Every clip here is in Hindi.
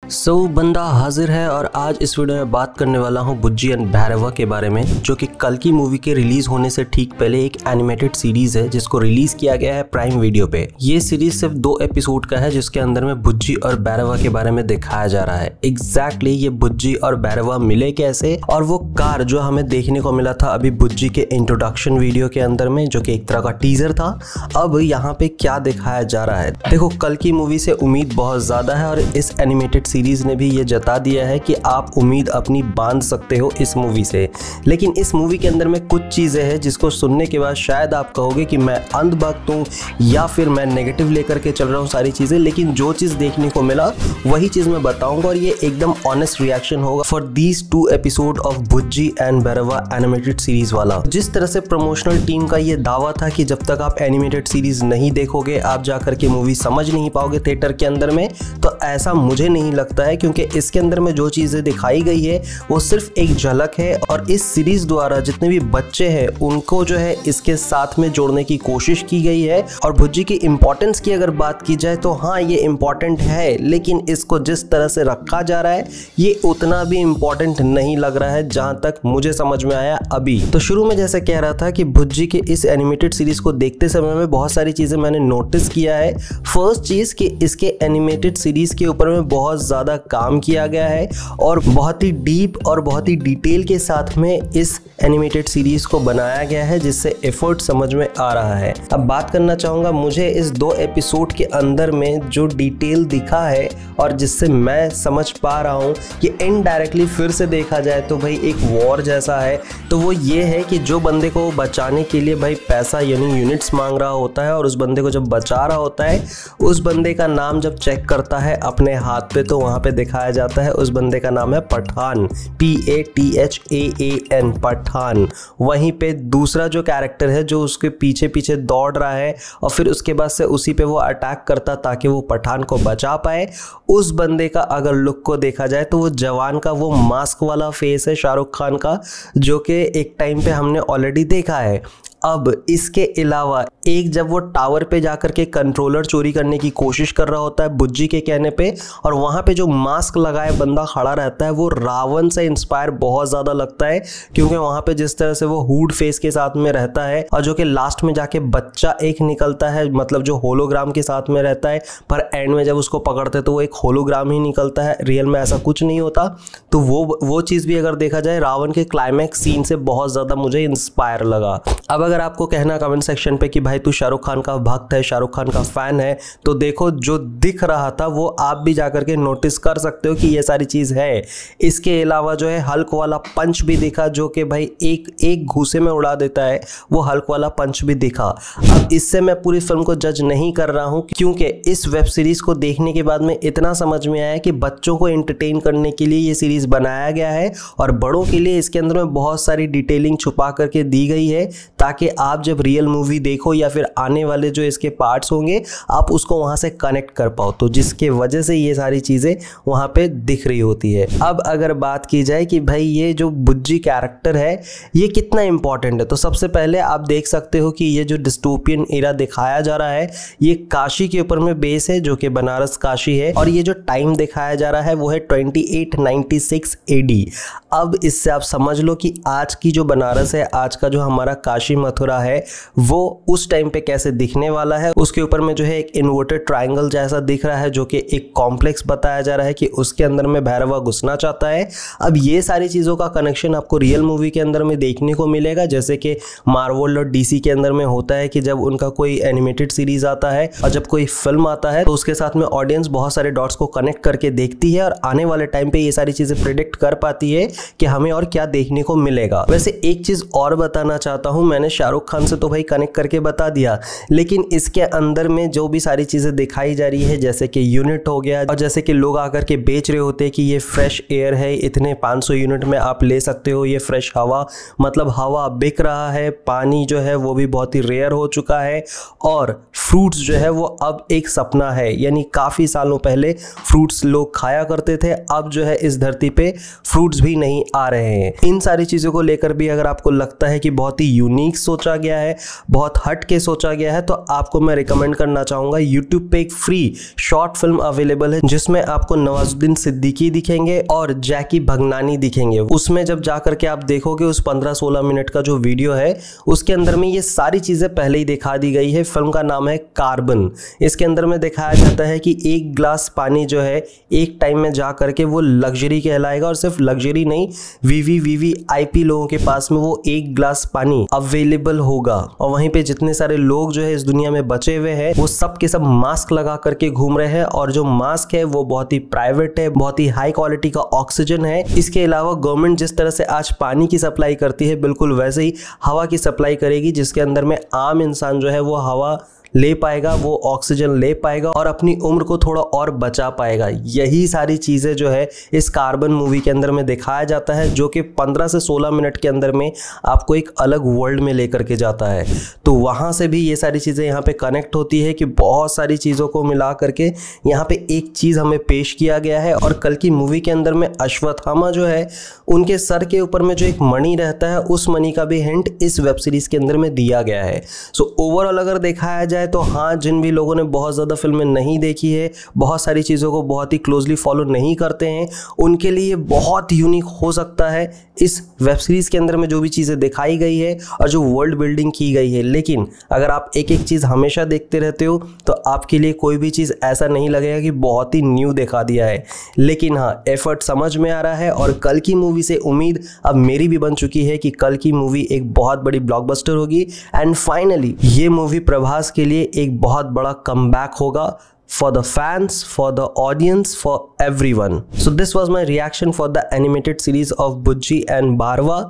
बंदा हाजिर है और आज इस वीडियो में बात करने वाला हूँ बुज्जी एंड भैरवा के बारे में, जो कि कल की मूवी के रिलीज होने से ठीक पहले एक एनिमेटेड सीरीज है जिसको रिलीज किया गया है प्राइम वीडियो पे। ये सीरीज सिर्फ 2 एपिसोड का है जिसके अंदर में बुज्जी और भैरवा के बारे में दिखाया जा रहा है। एग्जैक्टली ये बुज्जी और भैरवा मिले कैसे, और वो कार जो हमें देखने को मिला था अभी बुज्जी के इंट्रोडक्शन वीडियो के अंदर में, जो कि एक तरह का टीजर था, अब यहाँ पे क्या दिखाया जा रहा है। देखो, कल की मूवी से उम्मीद बहुत ज्यादा है और इस एनिमेटेड सीरीज ने भी ये जता दिया है कि आप उम्मीद अपनी बांध सकते हो इस मूवी से। लेकिन इस मूवी के अंदर में कुछ चीजें हैं जिसको सुनने के बाद शायद आप कहोगे कि मैं अंधभक्त हूँ या फिर मैं नेगेटिव लेकर के चल रहा हूँ सारी चीजें, लेकिन जो चीज देखने को मिला वही चीज मैं बताऊंगा और ये एकदम ऑनेस्ट रिएक्शन होगा for these 2 episode of Bujji and Bhairava animated series वाला। जिस तरह से प्रमोशनल टीम का ये दावा था कि जब तक आप एनिमेटेड सीरीज नहीं देखोगे आप जाकर के मूवी समझ नहीं पाओगे थिएटर के अंदर में, तो ऐसा मुझे नहीं लगता है, क्योंकि इसके अंदर में जो चीजें दिखाई गई है वो सिर्फ एक झलक है और इस सीरीज द्वारा जितने भी बच्चे हैं उनको जो है इसके साथ में जोड़ने की कोशिश की गई है। और बुज्जी की इंपॉर्टेंस की अगर बात की जाए तो हाँ, ये इंपॉर्टेंट है, लेकिन इसको जिस तरह से रखा जा रहा है ये उतना भी इंपॉर्टेंट नहीं लग रहा है जहां तक मुझे समझ में आया अभी। तो शुरू में जैसे कह रहा था कि बुज्जी के इस एनिमेटेड सीरीज को देखते समय में बहुत सारी चीजें मैंने नोटिस किया है। फर्स्ट चीज कि इसके एनिमेटेड सीरीज के ऊपर में बहुत ज्यादा काम किया गया है और बहुत ही डीप और बहुत ही डिटेल के साथ में इस एनिमेटेड सीरीज को बनाया गया है, जिससे एफर्ट समझ में आ रहा है। अब बात करना चाहूंगा, मुझे इस 2 एपिसोड के अंदर में जो डिटेल दिखा है और जिससे मैं समझ पा रहा हूं कि इनडायरेक्टली फिर से देखा जाए तो भाई एक वॉर जैसा है, तो वो ये है कि जो बंदे को बचाने के लिए भाई पैसा यानी यूनिट्स मांग रहा होता है और उस बंदे को जब बचा रहा होता है उस बंदे का नाम जब चेक करता है अपने हाथ पे तो वहां पे दिखाया जाता है उस बंदे का नाम है पठान, PATHAAN, पठान। वहीं पे दूसरा जो कैरेक्टर है जो उसके पीछे पीछे दौड़ रहा है और फिर उसके बाद से उसी पे वो अटैक करता ताकि वो पठान को बचा पाए, उस बंदे का अगर लुक को देखा जाए तो वो जवान का वो मास्क वाला फेस है शाहरुख खान का, जो कि एक टाइम पे हमने ऑलरेडी देखा है। अब इसके अलावा एक जब वो टावर पे जाकर के कंट्रोलर चोरी करने की कोशिश कर रहा होता है बुज्जी के कहने पे, और वहां पे जो मास्क लगाए बंदा खड़ा रहता है वो रावण से इंस्पायर बहुत ज्यादा लगता है, क्योंकि वहां पे जिस तरह से वो हुड फेस के साथ में रहता है और जो कि लास्ट में जाके बच्चा एक निकलता है, मतलब जो होलोग्राम के साथ में रहता है, पर एंड में जब उसको पकड़ते तो वो एक होलोग्राम ही निकलता है, रियल में ऐसा कुछ नहीं होता। तो वो चीज भी अगर देखा जाए रावण के क्लाइमैक्स सीन से बहुत ज्यादा मुझे इंस्पायर लगा। अब अगर आपको कहना कमेंट सेक्शन पे कि भाई तू शाहरुख खान का भक्त है, शाहरुख खान का फैन है, तो देखो जो दिख रहा था वो आप भी जाकर के नोटिस कर सकते हो कि ये सारी चीज है। इसके अलावा जो है हल्क वाला पंच भी दिखा, जो कि भाई एक घूसे में उड़ा देता है, वो हल्क वाला पंच भी दिखा। अब इससे मैं पूरी फिल्म को जज नहीं कर रहा हूं, क्योंकि इस वेब सीरीज को देखने के बाद में इतना समझ में आया कि बच्चों को एंटरटेन करने के लिए ये सीरीज बनाया गया है और बड़ों के लिए इसके अंदर में बहुत सारी डिटेलिंग छुपा करके दी गई है, ताकि आप जब रियल मूवी देखो या फिर आने वाले जो इसके पार्ट्स होंगे आप उसको वहां से कनेक्ट कर पाओ, तो जिसके वजह से ये सारी चीजें वहां पे दिख रही होती है। अब अगर बात की जाए कि भाई ये जो बुज्जी कैरेक्टर है ये कितना इंपॉर्टेंट है, तो सबसे पहले आप देख सकते हो कि ये जो डिस्टोपियन एरा दिखाया जा रहा है ये काशी के ऊपर में बेस है, जो कि बनारस काशी है, और ये जो टाइम दिखाया जा रहा है वो है 2896 AD। अब इससे आप समझ लो कि आज की जो बनारस है, आज का जो हमारा काशी मथुरा है, वो उस टाइम पे कैसे दिखने वाला है। उसके ऊपर में जो है एक इन्वर्टेड ट्रायंगल जैसा दिख रहा है, जो कि एक कॉम्प्लेक्स बताया जा रहा है कि उसके अंदर में भैरवा घुसना चाहता है। अब ये सारी चीजों का कनेक्शन आपको रियल मूवी के अंदर में देखने को मिलेगा, जैसे कि मार्वल और DC के अंदर में होता है कि जब उनका कोई एनिमेटेड सीरीज आता है और जब कोई फिल्म आता है तो उसके साथ में ऑडियंस बहुत सारे डॉट्स को कनेक्ट करके देखती है और आने वाले टाइम पे ये सारी चीजें प्रिडिक्ट कर पाती है कि हमें और क्या देखने को मिलेगा। वैसे एक चीज और बताना चाहता हूं, मैंने शाहरुख खान से तो भाई कनेक्ट करके बता दिया, लेकिन इसके अंदर में जो भी सारी चीजें दिखाई जा रही है, जैसे कि यूनिट हो गया और जैसे कि लोग आकर के बेच रहे होते हैं कि ये फ्रेश एयर है, इतने 500 यूनिट में आप ले सकते हो, ये फ्रेश हवा, मतलब हवा बिक रहा है, पानी जो है वो भी बहुत ही रेयर हो चुका है, और फ्रूट्स जो है वो अब एक सपना है, यानी काफी सालों पहले फ्रूट्स लोग खाया करते थे, अब जो है इस धरती पे फ्रूट्स भी नहीं आ रहे हैं। इन सारी चीजों को लेकर भी अगर आपको लगता है कि बहुत ही यूनिक सोचा गया है, बहुत हट के सोचा गया है, तो आपको मैं रिकमेंड करना चाहूँगा। यूट्यूब पे एक फ्री शॉर्ट फिल्म अवेलेबल है जिसमें आपको नवाजुद्दीन सिद्दीकी दिखेंगे और जैकी भगनानी दिखेंगे। उसमें जब जा करके आप देखोगे उस 15-16 मिनट का जो वीडियो है उसके अंदर में ये सारी चीज़ें पहले ही दिखा दी गई है। फिल्म का नाम है कार्बन। इसके अंदर में दिखाया जाता है कि एक ग्लास पानी जो है एक टाइम में जा करके वो लग्जरी कहलाएगा, और सिर्फ लग्जरी नहीं, वीवीआईपी लोगों के पास में वो एक ग्लास पानी अवेलेबल होगा। और वहीं पे जितने सारे लोग जो है इस दुनिया में बचे हुए हैं वो सब के सब मास्क लगा करके घूम रहे हैं, और जो मास्क है वो बहुत ही प्राइवेट है, बहुत ही हाई क्वालिटी का ऑक्सीजन है। इसके अलावा गवर्नमेंट जिस तरह से आज पानी की सप्लाई करती है बिल्कुल वैसे ही हवा की सप्लाई करेगी, जिसके अंदर में आम इंसान जो है वो हवा ले पाएगा, वो ऑक्सीजन ले पाएगा और अपनी उम्र को थोड़ा और बचा पाएगा। यही सारी चीज़ें जो है इस कार्बन मूवी के अंदर में दिखाया जाता है, जो कि 15 से 16 मिनट के अंदर में आपको एक अलग वर्ल्ड में लेकर के जाता है। तो वहाँ से भी ये सारी चीज़ें यहाँ पे कनेक्ट होती है कि बहुत सारी चीज़ों को मिला करके यहाँ पे एक चीज़ हमें पेश किया गया है। और कल की मूवी के अंदर में अश्वत्थामा जो है उनके सर के ऊपर में जो एक मणि रहता है उस मणि का भी हिंट इस वेब सीरीज़ के अंदर में दिया गया है। सो ओवरऑल अगर दिखाया जाए तो हाँ, जिन भी लोगों ने बहुत ज़्यादा फिल्में नहीं देखी है, बहुत सारी चीज़ों को बहुत ही क्लोजली फॉलो नहीं करते हैं, उनके लिए बहुत यूनिक हो सकता है इस वेब सीरीज़ के अंदर में जो भी चीज़ें दिखाई गई है और जो वर्ल्ड बिल्डिंग की गई है। लेकिन अगर आप एक एक चीज़ हमेशा देखते रहते हो तो आपके लिए कोई भी चीज़ ऐसा नहीं लगेगा कि बहुत ही न्यू दिखा दिया है। लेकिन हाँ, एफर्ट समझ में आ रहा है और कल की मूवी से उम्मीद अब मेरी भी बन चुकी है कि कल की मूवी एक बहुत बड़ी ब्लॉकबस्टर होगी। एंड फाइनली ये मूवी प्रभास के लिए एक बहुत बड़ा कमबैक होगा, for the fans, for the audience, for everyone. So this was my reaction for the animated series of Bujji and Barwa.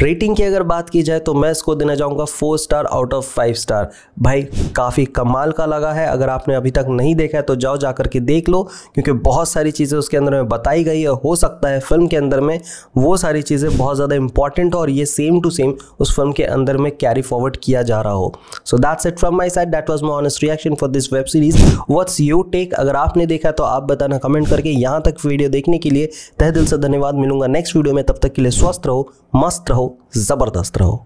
Rating की अगर बात की जाए तो मैं इसको देना चाहूँगा 4 स्टार आउट ऑफ 5 स्टार। भाई काफ़ी कमाल का लगा है। अगर आपने अभी तक नहीं देखा है तो जाओ जा करके देख लो, क्योंकि बहुत सारी चीज़ें उसके अंदर में बताई गई है। हो सकता है फिल्म के अंदर में वो सारी चीज़ें बहुत ज़्यादा इंपॉर्टेंट हो और ये सेम टू सेम उस फिल्म के अंदर में कैरी फॉरवर्ड किया जा रहा हो। So that's it from my side, that was my honest reaction for this web series. What's your take? अगर आपने देखा तो आप बताना कमेंट करके। यहाँ तक वीडियो देखने के लिए तहे दिल से धन्यवाद। मिलूंगा नेक्स्ट वीडियो में, तब तक के लिए स्वस्थ रहो, मस्त रहो, जबरदस्त रहो।